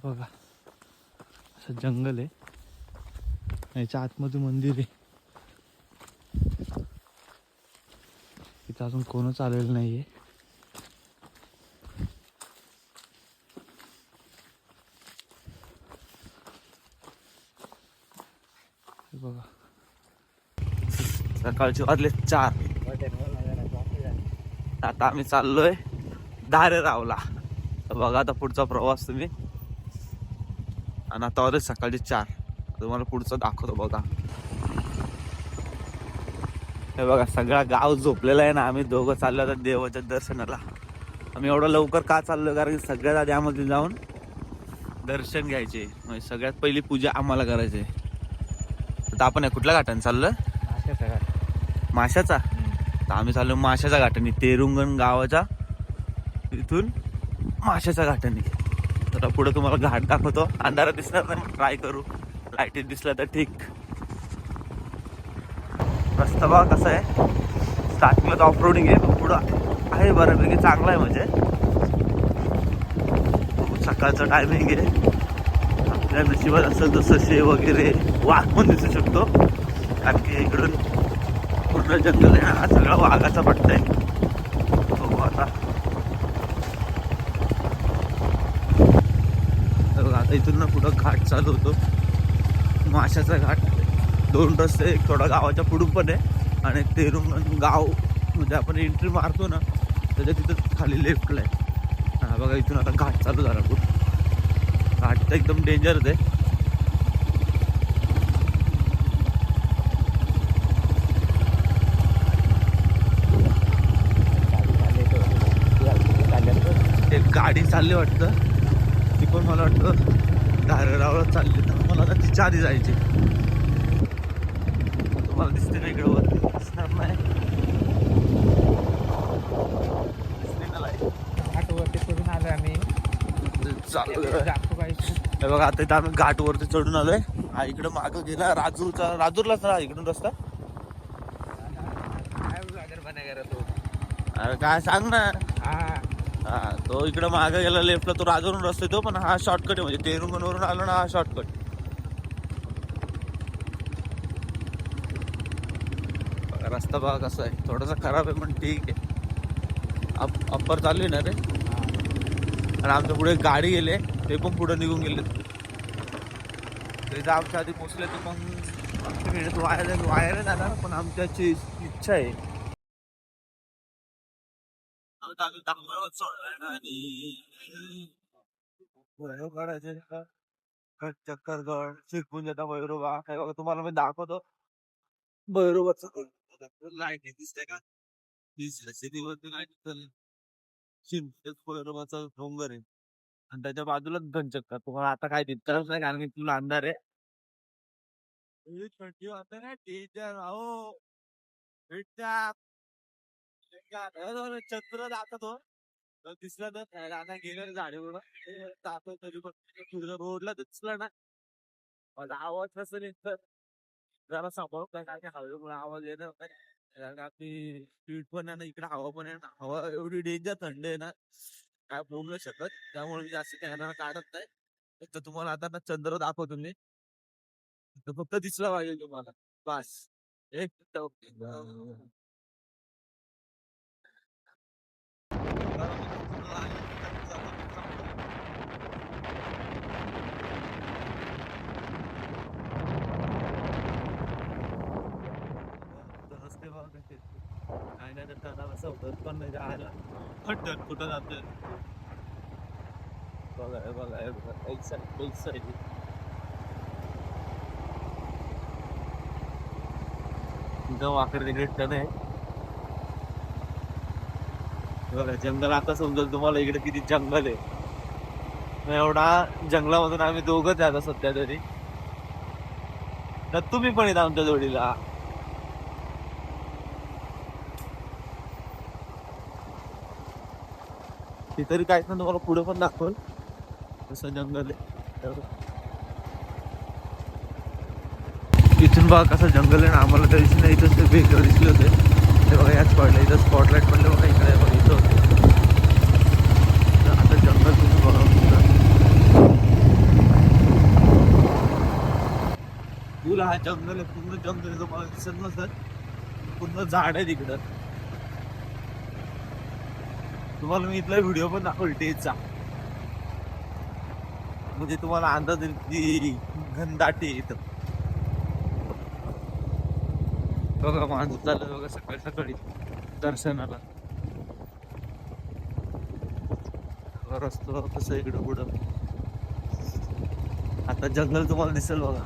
बघा असं जंगल आहे, याच्या आतमध्ये मंदिर आहे. इथं अजून कोणच आलेलं नाहीये. बघा सकाळचे वाजले 4. आता आम्ही चाललोय धारेरावला. बघा आता पुढचा प्रवास तुम्ही. आणि आता वाजले सकाळचे 4. तुम्हाला पुढचं दाखवतो बघा. हे बघा सगळा गाव झोपलेला आहे ना. आम्ही दोघं चाललो आता देवाच्या दर्शनाला. आम्ही एवढं लवकर का चाललो, कारण की सगळ्यात आधी आम्हाला जाऊन दर्शन घ्यायचे. म्हणजे सगळ्यात पहिली पूजा आम्हाला करायची. आता आपण कुठल्या घाटाने चाललोय? माशाचा. तर आम्ही चाललो माशाच्या घाटाने, तेरुंगण गावाच्या इथून माशाच्या घाटाने. तर पुढे तुम्हाला घाट दाखवतो. अंधारात दिसणार नाही, ट्राय करू. लाईटीत दिसला तर ठीक. रस्ता बघा कसा आहे. स्टार्टिंगला तर ऑफ रोडिंग आहे, पण पुढं आहे बऱ्यापैकी चांगला आहे. म्हणजे सकाळचं टायमिंग आहे. आपल्या नशिबात असेल तर ससे वगैरे वाघ पण दिसू शकतो. कारण की इकडून पूर्ण जंगल आहे, हा सगळा वाघाचा पट्टा आहे. बघू आता. आता इथून ना पुढं घाट चालू होतो, माशाचा घाट. 2 रस्ते, एक थोडा गावाच्या पुढून पण आहे आणि तेरुंगण गाव म्हणजे आपण एंट्री मारतो ना त्याच्या तिथं खाली लेफ्टला आहे. हा बघा इथून आता घाट चालू झाला. खूप घाट तर एकदम डेंजरच आहे. एक गाडी चालली वाटतं, ती पण मला वाटतं धारेरावला चालली. तर मला आता तिच्या आधी जायची. तुम्हाला दिसते ना इकडे वरती? दिसणार नाही, दिसते ना लाईट. घाटवरती चढून आलोय आम्ही. हे बघा आता इथं आम्ही घाटवरती चढून आलोय. हा इकडे मागं गेला राजूरलाच ना इकडून रस्ता. अरे काय सांग ना. हा तो इकडे मागे गेला लेफ्टला, तो राजूरून रस्ता येतो. पण हा शॉर्टकट आहे, म्हणजे तेरुंगणवरून आलो ना हा शॉर्टकट. रस्ता बघा कसा आहे, थोडासा खराब आहे पण ठीक आहे. अप्पर चालू आहे ना रे. आणि आमच्या पुढे गाडी गेले, ते पण पुढे निघून गेले. ते आमच्या आधी पोचले तर मग वायर जाणार. पण आमच्याची इच्छा आहे चक्करगड शिरपूंजा भैरोबा. हे बघा तुम्हाला मी दाखवतो भैरोबाच. लाईट दिसते का? भैरोबाचा डोंगर आहे आणि त्याच्या बाजूलाच घनचक्कर. तुम्हाला आता काय दिसतच नाही कारण की तुला अंधार आहे. चंद्र दाखवतो दिसला तर राधा गेलं झाडीवर दाखव तरी पण रोडला दिसला ना. माझा आवाज नसेल तर जरा सांभाळून काय काय हवेमुळे आवाज येणार नाही. कारण आपली स्पीड पण आहे ना, इकडे हवा पण आहे ना. हवा एवढी डेंजर थंड आहे ना, काय बोलू नाही शकत. त्यामुळे मी जास्त कॅमेरा काढत नाही. तर तुम्हाला आता ना चंद्र दाखवतो मी, फक्त दिसला पाहिजे तुम्हाला बस. एक काय नाही तर असं होत पण नाही राहायला. कुठं जातोय बघा बघा एक साईड वाकडे तिकडे नाही. बघा जंगल आता समजेल तुम्हाला इकडे किती जंगल आहे. एवढा जंगलामधून आम्ही दोघंच आहे आता सध्या तरी. तर तुम्ही पण येत आमच्या जोडीला. ते तरी काहीच ना तुम्हाला पुढे पण दाखवल कसं जंगल आहे. इथून बघा कसं जंगल आहे ना. आम्हाला त्या दिवशी नाही इथं ते वेगळं दिसले होते. ते बघा याच पडलं इथं स्पॉटलाईट पडलं बघा इकडे बघा इथं होते. आता जंगल तुम्ही बघा हा जंगल आहे, पूर्ण जंगल आहे. तुम्हाला दिसत नसत, पूर्ण झाड आहे तिकडं. तुम्हाला मी इथला व्हिडिओ पण दाखवल टेचा, म्हणजे तुम्हाला अंदाज येईल की घनदाटी आहे इथं. बघा माणसं चाललं बघा सकाळी सकाळी दर्शनाला. रस्ता कसं इकडं पुढं. आता जंगल तुम्हाला दिसेल बघा.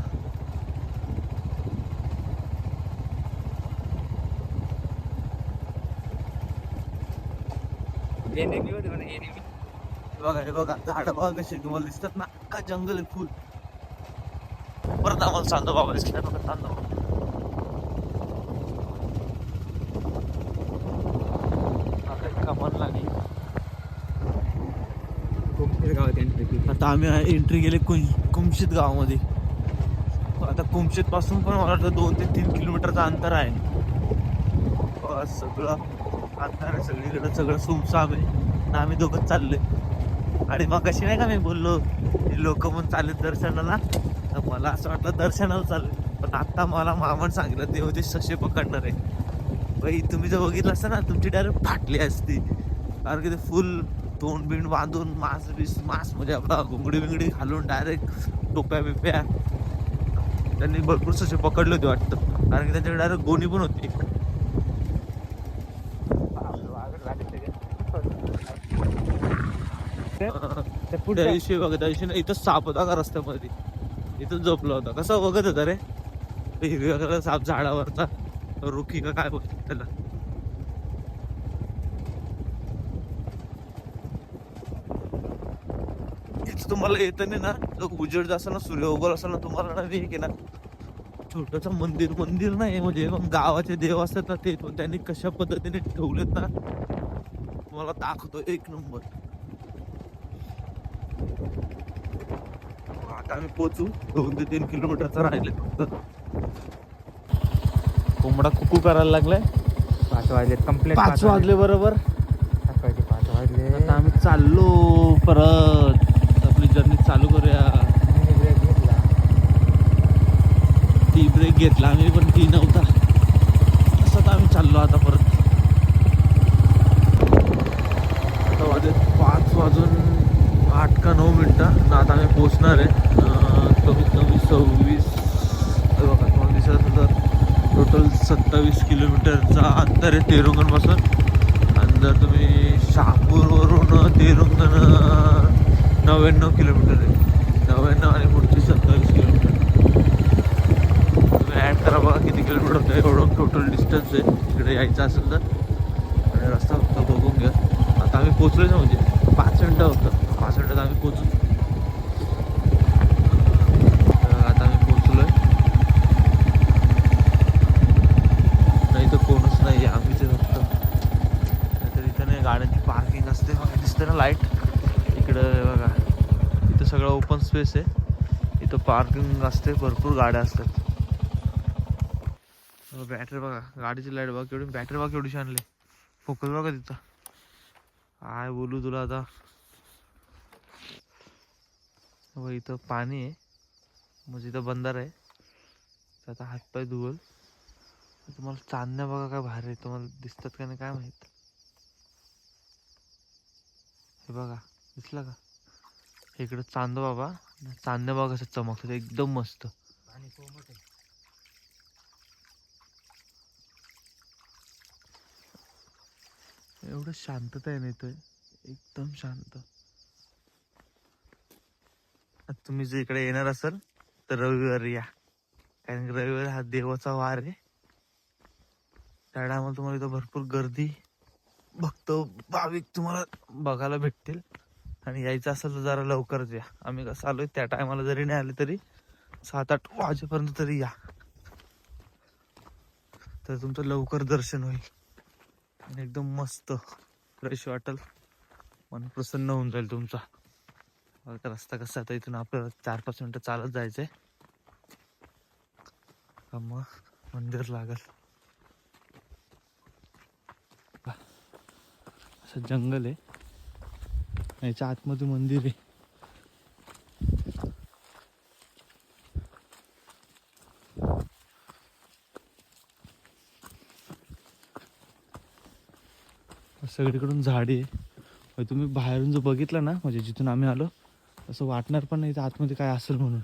बघा हे बघा झाड बघा कशी तुम्हाला दिसतात ना, का जंगल आहे फुल. परत आम्हाला चांदो बाबा दिसला बघा, चांदो बाबा. आता एक कमान लागली. आता आम्ही एंट्री केली कुमशीत गावामध्ये. आता कुमशीत पासून पण मला वाटतं 2 ते 3 किलोमीटरचं अंतर आहे. सगळं अंतर आहे सगळीकडे, सगळं सुमसाम आहे. आम्ही दोघं चाललोय. आणि मग कशी नाही का मी बोललो लोक पण चालले दर्शनाला, तर मला असं वाटलं दर्शनाला चालले. पण आता मला मामाने सांगितलं ते होते ससे पकडणार आहे. बाई तुम्ही जर बघितलं असतं ना, तुमची डायरेक्ट फाटली असती. कारण की ते फुल तोंड बिंड बांधून मास म्हणजे आपला घुंगडी बिंगडी घालून डायरेक्ट टोप्या बिप्या, त्यांनी भरपूर ससे पकडले होते वाटतं. कारण की त्यांच्याकडे डायरेक्ट गोणी पण होती. त्या दिवशी बघा, त्या दिवशी ना इथं साप होता का रस्त्यामध्ये, इथं झोपला होता. कसा बघत होता रे, हिरव्या कलर साप झाडावरचा, रुखी का काय बोलतात त्याला. इथं तुम्हाला येताना ना, उजेड असताना सूर्य उगवला असताना तुम्हाला ना हे की ना छोटस मंदिर नाही, म्हणजे मग गावाचे देव असतात ना, ते पण त्यांनी कशा पद्धतीने ठेवलेत ना, तुम्हाला दाखवतो. एक नंबर. आता आम्ही पोहोचू, 2 ते 3 किलोमीटरचा राहिले फक्त. कोंबडा कुकू करायला लागलाय. 5 वाजले कम्प्लीट. 5 वाजले बरोबर. सकाळचे 5 वाजले. आता आम्ही चाललो परत आपली जर्नी चालू करूया. ब्रेक घेतला. टी ब्रेक घेतला आम्ही, पण टी नव्हता. असं आम्ही चाललो आता परत. आता वाजले 5 वाजून 8 का 9 मिनिटं. आता आम्ही पोचणार आहे कमीत कमी 26 बघा तुम्हाला दिसत तर टोटल 27 किलोमीटरचा अंतर आहे तेरुंगणपासून. आणि जर तुम्ही शहापूरवरून तेरुंगण 99 किलोमीटर आहे. 99 आणि पुढची 27 किलोमीटर. तुम्ही ॲड करा बघा किती किलोमीटर होतं. एवढं टोटल डिस्टन्स आहे इकडे यायचं असेल तर. आणि रस्ता फक्त बघून घ्या. आता आम्ही पोचलोय ना, म्हणजे 5 मिनटं होतं. 5 मिनटात आम्ही पोचू. आता आम्ही पोचलोय. नाही तर कोणच नाही, आम्हीच फक्त. नाहीतर इथं नाही, गाड्यांची पार्किंग असते बघा, दिसते ना लाईट इकडं बघा. इथं सगळं ओपन स्पेस आहे, इथं पार्किंग असते, भरपूर गाड्या असतात. बॅटरी बघा, गाडीची लाईट बघा केवढी, बॅटरी बघा केवढीशी आणली. फोकस बघा तिथं. काय बोलू तुला आता. इथं पाणी आहे, म्हणजे इथं बंधारा आहे. तर आता हातपाय धुवल. तुम्हाला चांदण्या बघा काय भारी आहे, तुम्हाला दिसतात का नाही काय माहित. हे बघा दिसला का, इकडं चांद बाबा, चांदण्या बघा कसं चमकतात एकदम मस्त. एवढं शांतता आहे ना इथं, एकदम शांत. तुम्ही जर इकडे येणार असाल तर रविवारी या, कारण की रविवारी हा देवाचा वार आहे. त्या टायमाला तुम्हाला इथं भरपूर गर्दी, भक्त भाविक तुम्हाला बघायला भेटतील. आणि यायचं असेल तर जरा लवकरच या. आम्ही कसं आलोय त्या टायमाला जरी नाही आले तरी 7-8 वाजेपर्यंत तरी या, तर तुमचं लवकर दर्शन होईल आणि एकदम मस्त फ्रेश वाटेल, मन प्रसन्न होऊन जाईल तुमचा. रस्ता कसा आता इथून आपल्याला 4-5 मिनिटं चालत जायचंय, मग मंदिर लागल. असं जंगल आहे, याच्या आतमध्ये मंदिर आहे. सगळीकडून झाडी आहे. म्हणजे तुम्ही बाहेरून जो बघितलं ना, म्हणजे जिथून आम्ही आलो असं वाटणार पण नाही इथं आतमध्ये काय असेल म्हणून.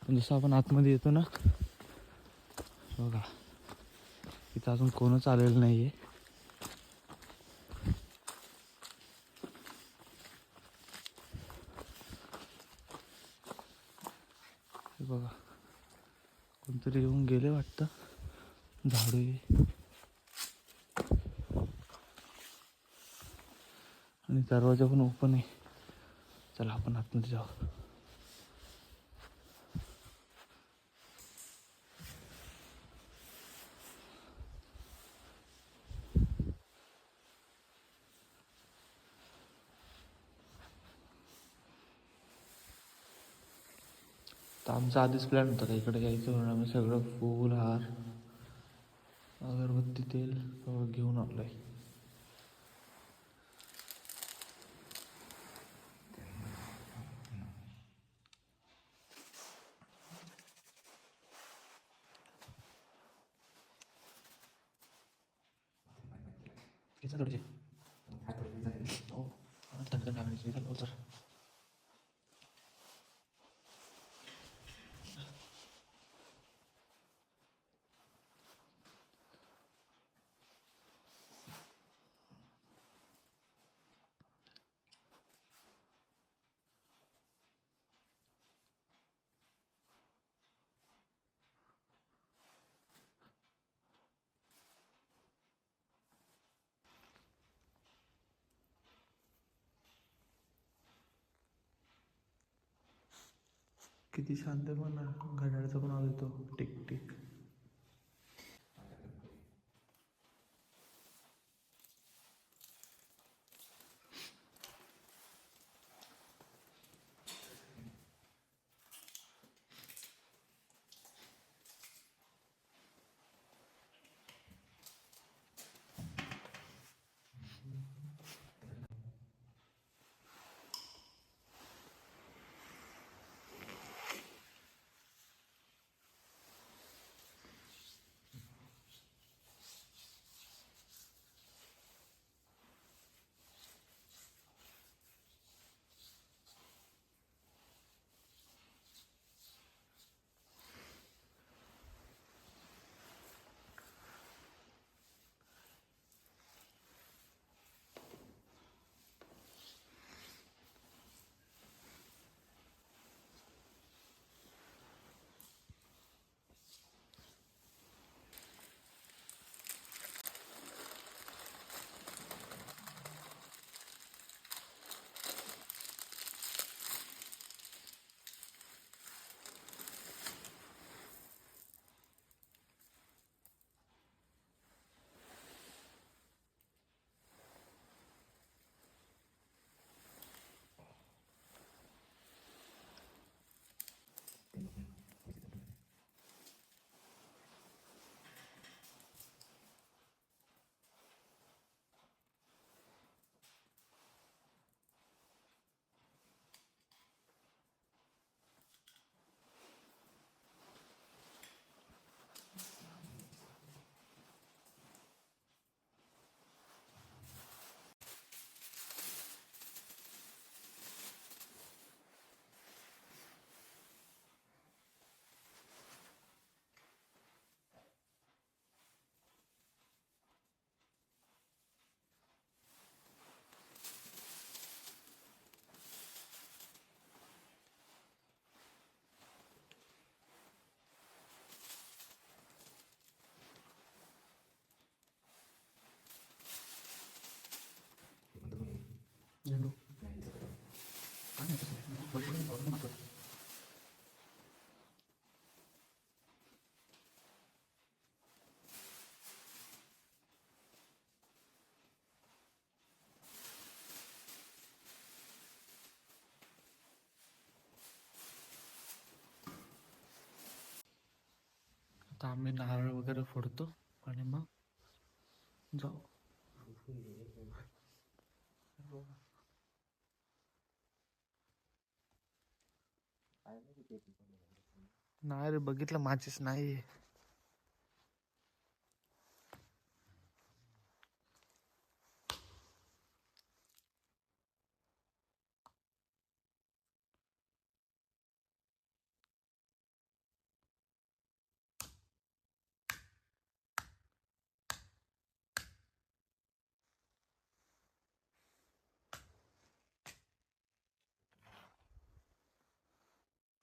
पण जसं आपण आतमध्ये येतो ना, बघा इथं अजून कोणच आलेलं नाही आहे. बघा कोणतरी येऊन गेले वाटतं. झाडू आहे आणि दरवाजा पण ओपन आहे. चला आपण आतमध्ये जाऊ. तर आमचा आधीच प्लॅन होता का इकडे यायचं म्हणून आम्ही सगळं फूल हार अगरबत्ती तेल सगळं घेऊन आलो आहे. थोडेसे हो थंड लागायची तर किती शांत आहे पण ना. घड्याळाचा पण आवाज येतो टिक टिक. आता आम्ही नारळ वगैरे फोडतो आणि मग जाऊ. नाही रे बघितलं माचीस नाही.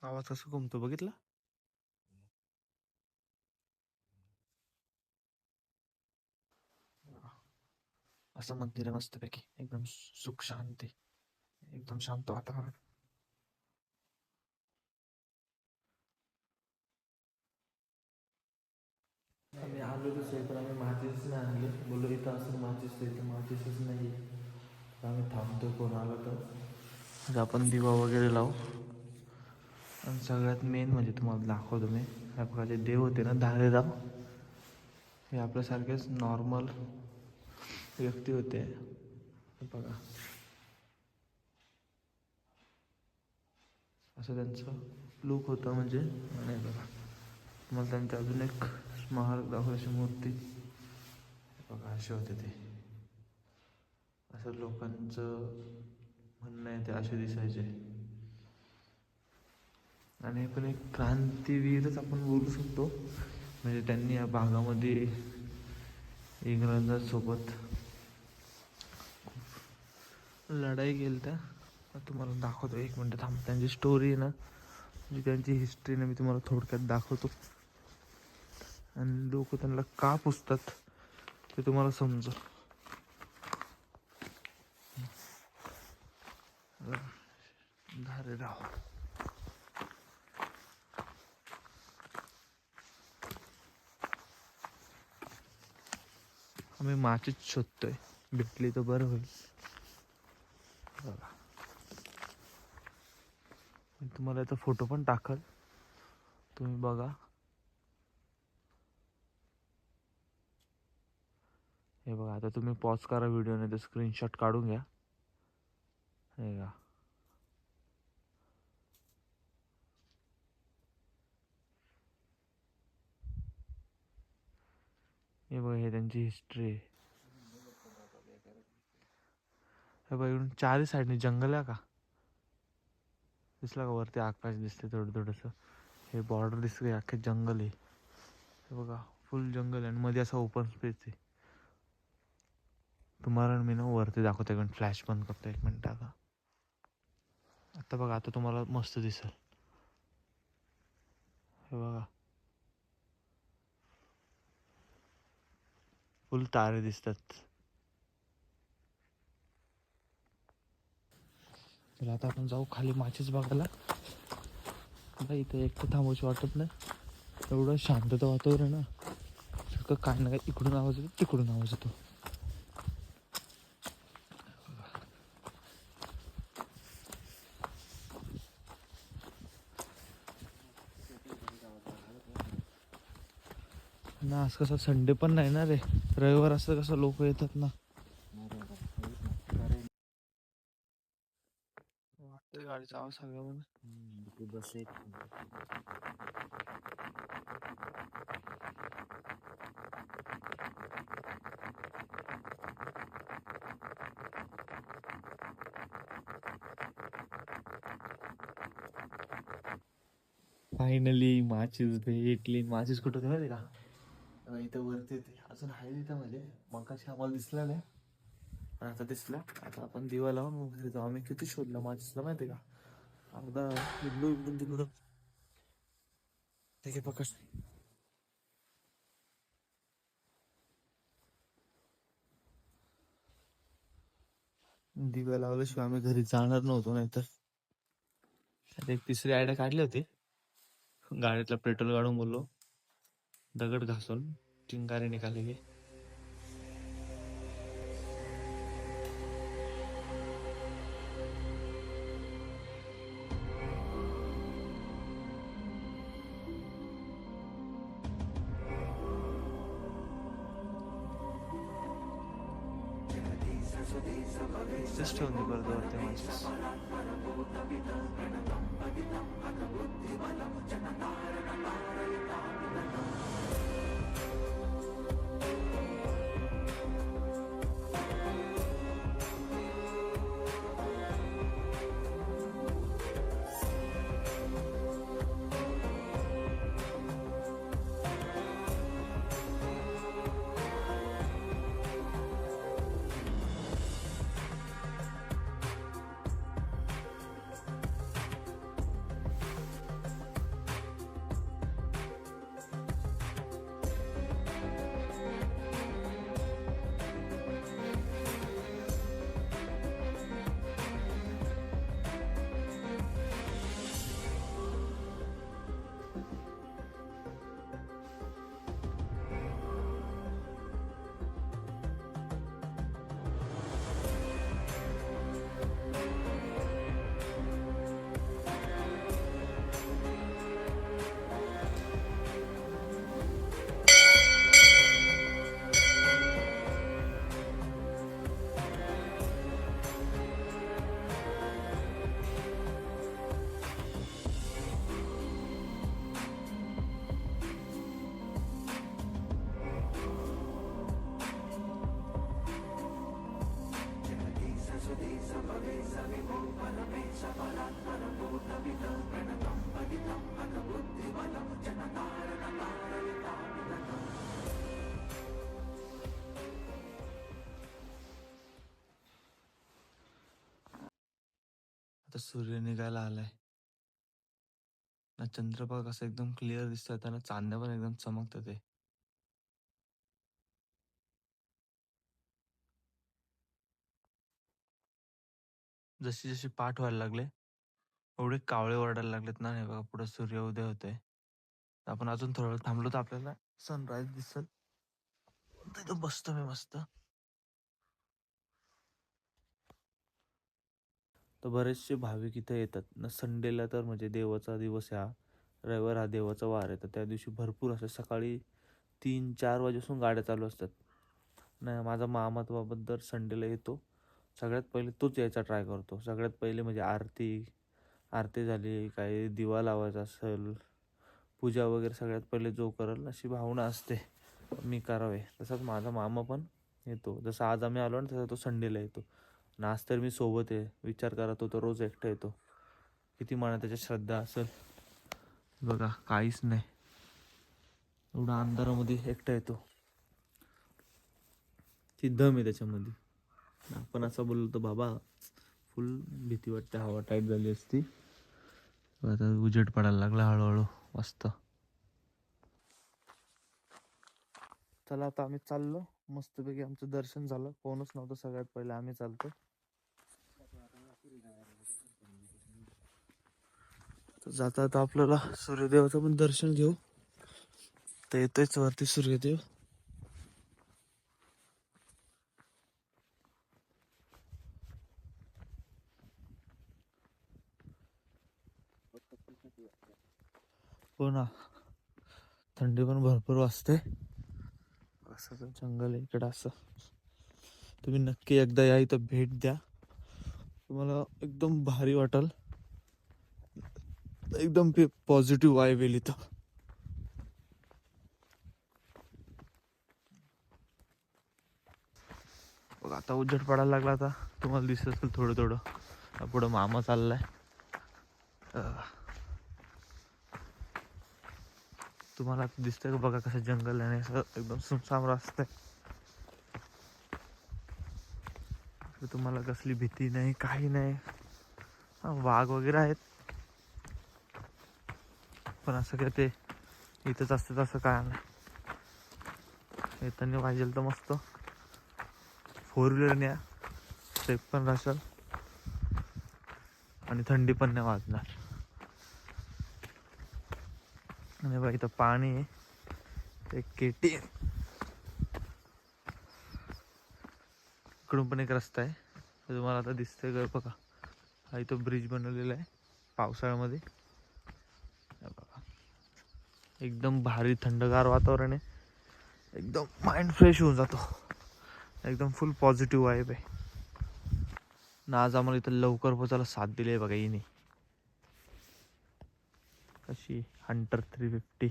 आवाज कसा घुमतो बघितला. असं मंदिर आहे मस्तपैकी, एकदम सुख शांती, एकदम शांत वातावरण. आम्ही आलो तसे पण आम्ही माचीस नाही आणले. बोललो इथं असं माचीस इथं माचीसच नाही. तर आम्ही थांबतो कोण आलं तर आपण दिवा वगैरे लावू. आणि सगळ्यात मेन म्हणजे तुम्हाला दाखवतो मी, ह्या प्रकारचे देव होते ना धारेराव, हे आपल्यासारखेच नॉर्मल व्यक्ती होते. हे बघा असं त्यांचं लूक होतं म्हणजे. नाही बघा तुम्हाला त्यांची अजून एक स्मारक दाखवायची मूर्ती. बघा असे होते ते. असं लोकांचं म्हणणं आहे ते असे दिसायचे. आणि हे पण एक क्रांतीवीरच आपण बोलू शकतो. म्हणजे त्यांनी या भागामध्ये इंग्रजांसोबत लढाई केली. त्या तुम्हाला दाखवतो, एक मिनटं थांब. त्यांची स्टोरी आहे ना, म्हणजे त्यांची हिस्ट्री ना मी तुम्हाला थोडक्यात दाखवतो. आणि लोक त्यांना का पुजतात ते तुम्हाला समजू. धारेराव आम्ही माचीच शोधतोय, भेटली तर बरं होईल. बघा मी तुम्हाला याचा फोटो पण टाकल, तुम्ही बघा. हे बघा आता तुम्ही पॉज करा व्हिडिओ, नाही तर स्क्रीनशॉट काढून घ्या. हे का हे बघा, हे त्यांची हिस्ट्री आहे. हे बघा इकडून चारही साईडने जंगल आहे का, दिसला का वरती आकाश दिसते थोडं थोडंसं. हे बॉर्डर दिसते, अख्खे जंगल आहे. हे बघा फुल जंगल आहे आणि मध्ये असा ओपन स्पेस आहे. तुम्हाला मी ना वरती दाखवतो, एक मिनिट फ्लॅश बंद करतो, एक मिनिट. आता बघा, आता तुम्हाला मस्त दिसेल. हे बघा फुल तारे दिसतात. तर आता आपण जाऊ खाली माचीस बघायला. आता इथं एकटं थांबायची वाटत नाही, एवढं शांतता वातावरण ना. सगळं काय ना काय इकडून आवाज येतो, तिकडून आवाज येतो. ना आज कसा संडे पण नाही ना रे, रविवार असं कसं लोक येतात ना. वाटतं गाडीचा आवाज सगळ्या बस एक फायनली माचीस भेटली. माचीस कुठं होती माहिती का, इथं वरती येते अजून आहे तिथं. म्हणजे मग कशी आम्हाला दिसलं नाही, पण आता दिसलं. आता आपण दिवा लावून घरी जाऊ. आम्ही किती शोधलं माचीसला माहिती का, अर्धा इकडून तिकडून. ठीक आहे पकड. दिवा लावल्याशिवाय आम्ही घरी जाणार नव्हतो. नाही तर एक तिसरी आयडिया काढली होती. गाडीतला पेट्रोल काढून बोललो दगड घासून चिंगारी निघालेली. इथेच ठेवून दे परत वरती माचीस. आता सूर्य निघायला आलाय ना. चंद्र बघा कसं एकदम क्लिअर दिसतात ना. चांदण्या पण एकदम चमकतात ते. जशी जशी पाठ व्हायला लागले एवढे कावळे ओरडायला लागलेत ना. हे बघा पुढे सूर्योदय होतोय. आपण अजून थोडं वेळ थांबलो तर आपल्याला सनराईज दिसल. तिथं बसतो मी मस्त. तर बरेचसे भाविक इथे येतात ना. संडेला तर म्हणजे देवाचा दिवस हा. रविवार हा देवाचा वार आहे. तर त्या दिवशी भरपूर असं सकाळी 3-4 वाजेपासून गाड्या चालू असतात. नाही माझा मामा तर बाबा दर संडेला येतो. सगळ्यात पहिले तोच यायचा ट्राय करतो. सगळ्यात पहिले म्हणजे आरती झाली, काही दिवा लावायचा असेल, पूजा वगैरे सगळ्यात पहिले जो करेल अशी भावना असते मी करावे. तसंच माझा मामा पण येतो. जसं आज आम्ही आलो ना तसं तो संडेला येतो. आणि आज तर मी सोबत आहे. विचार करा तो रोज एकटा येतो. किती मनात त्याच्या श्रद्धा असेल बघा. काहीच नाही, एवढा अंधारामध्ये एकटा येतो. ती दम आहे त्याच्यामध्ये. आपण असं बोललो तर बाबा फुल भीती वाटते. हवा टाईट झाली असती. आता उजेड पडायला लागला हळूहळू मस्त. चला आता आम्ही चाललो. मस्तपैकी आमचं दर्शन झालं. कोणच नव्हतं. सगळ्यात पहिले आम्ही चालतो. तर जाता आता आपल्याला सूर्यदेवाचं पण दर्शन घेऊ. तर येतोयच वरती सूर्यदेव. हो ना. थंडी पण भरपूर वाजते. असं जंगल आहे इकडं. असं तुम्ही नक्की एकदा या इथं भेट द्या. तुम्हाला एकदम भारी वाटेल. एकदम पॉझिटिव्ह वाईब येईल इथं. बघ आता उजेड पडायला लागला. आता तुम्हाला दिसत असेल थोडं थोडं. पुढं मामा चाललाय. तुम्हाला दिसतंय का बघा कसं जंगल आहे. असं एकदम सुमसाम रस्ता आहे. तुम्हाला कसली भीती नाही, काही नाही. वाघ वगैरे आहेत पण असं काय ते इथंच असतं तसं काय नाही. येताना पाहिजे तर मस्त 4 व्हीलरने या. सेफ पण राहशाल आणि थंडी पण नाही वाजणार. आणि बघा इथं पाणी आहे. एक केटी इकडून पण एक रस्ता आहे. तुम्हाला आता दिसतंय का बघा. हा इथं ब्रिज बनवलेला आहे पावसाळ्यामध्ये. बघा एकदम भारी थंडगार वातावरण आहे. एकदम माइंड फ्रेश होऊन जातो. एकदम फुल पॉझिटिव्ह वाईब आहे ना. आज आम्हाला इथं लवकर पोचायला साथ दिली आहे बघा हिने. कशी हंटर 350.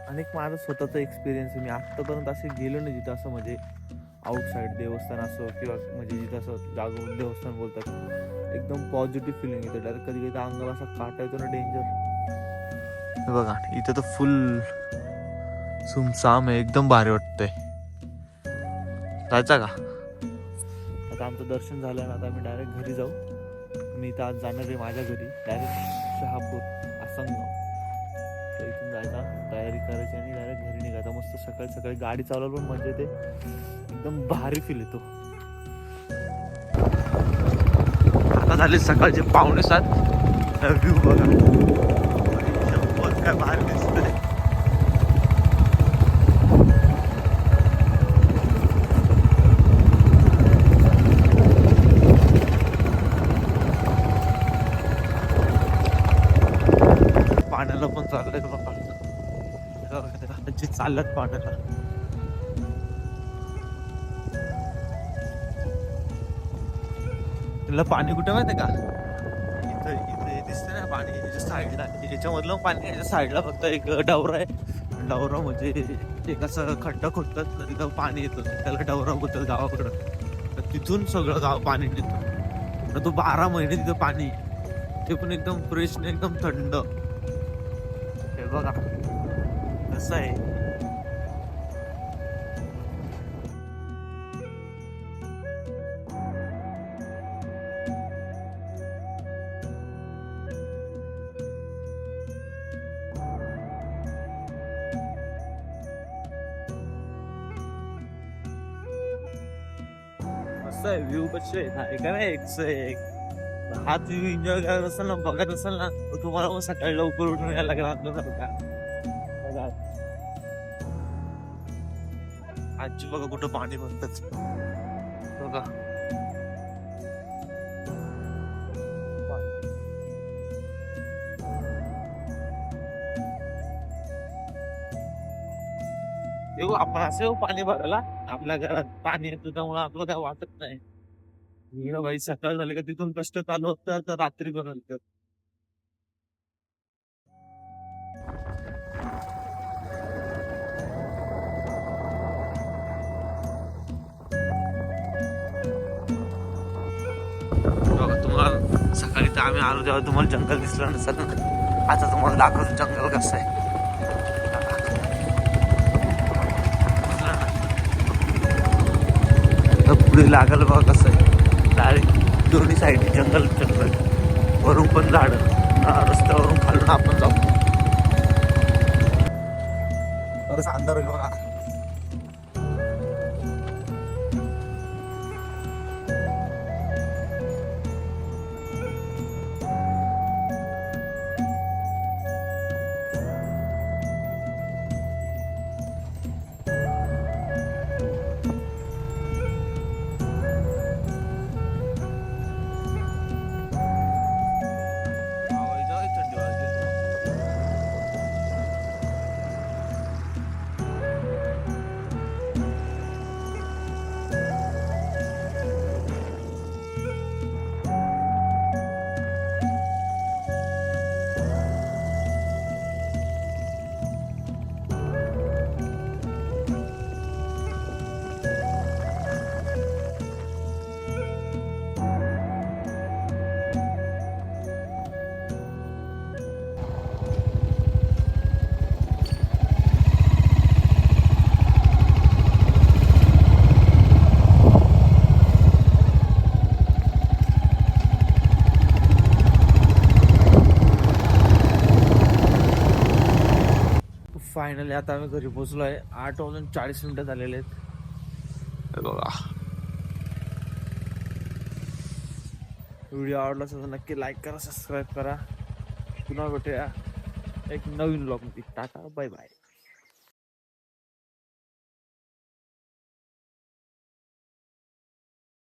आणि एक माझा स्वतःचा एक्सपिरियन्स आहे. मी आत्तापर्यंत असे गेलो नाही जिथं असं म्हणजे आउटसाईड देवस्थान असो किंवा म्हणजे जिथं असं जागरूक देवस्थान बोलतात. एकदम पॉझिटिव्ह फिलिंग येतं. डायरेक्ट कधी कधी अंगाला असा काटा येतो ना, डेंजर. बघा इथं तर फुल सुमसाम आहे. एकदम भारी वाटतंय. जायचा का? आता आमचं दर्शन झालं ना. आता आम्ही डायरेक्ट घरी जाऊ. मी इथं आज जाणार आहे माझ्या घरी डायरेक्ट शहापूर आसनगाव. तर इथून जायचा, तयारी करायची आणि डायरेक्ट घरी निघायचा. मस्त सकाळी सकाळी गाडी चालवलं पण म्हणजे ते एकदम भारी फील येतो. आता झाले सकाळचे 6:45. व्ह्यू बघा काय भारी दिसतंय. पाण्याला पण चाललंय बाबा. चालत पाण्याला. तुला पाणी कुठे माहिती का? इथं इथे दिसतंय ना पाणी याच्या साईडला. याच्यामधलं पाणी याच्या साईडला फक्त एक डवरा आहे. डवरा म्हणजे एक असं खड्डा खोदतात तिथं पाणी येतं. त्याला डवरा बोलतात गावाकडं. तर तिथून सगळं गाव पाणी नेतं. तर तो 12 महिने तिथं पाणी, ते पण एकदम फ्रेश एकदम थंड. हे बघा कसं आहे. मस्त आहे व्ह्यू. कसे आहे का नाही, एकशे एक. हा व्ह्यू एन्जॉय करत असाल ना, बघत असाल ना, तर तुम्हाला मग सकाळी लवकर उठून यायला लागेल आपल्यासारखा. बघा आजी बघा कुठं पाणी म्हणतात बघा. येऊ आपण असं येऊ पाणी भरायला, आपल्या घरात पाणी येतं त्यामुळे आपलं काय वाटत नाही. इकडं बाई सकाळ झाली का तिथून कष्ट चालू होतं तर रात्री पर्यंत. बघा तुम्हाला सकाळी तर आम्ही आलो तेव्हा तुम्हाला जंगल दिसलं नसेल ना, आता तुम्हाला दाखवतो जंगल कसं आहे. पुढे लागल बघा कसं आहे. डायरेक्ट दोन्ही साईड जंगल जंगल, वरून पण झाड, रस्त्यावरून खालून आपण जाऊ. बरंच अंधार होईल बघा. फायनली आता आम्ही घरी पोहोचलो आहे. 8:40 झालेले आहेत. हे बघा व्हिडिओ आवडला असेल तर नक्की लाईक करा, सबस्क्राईब करा. पुन्हा भेटूया एक नवीन ब्लॉग मध्ये. Tata bye bye.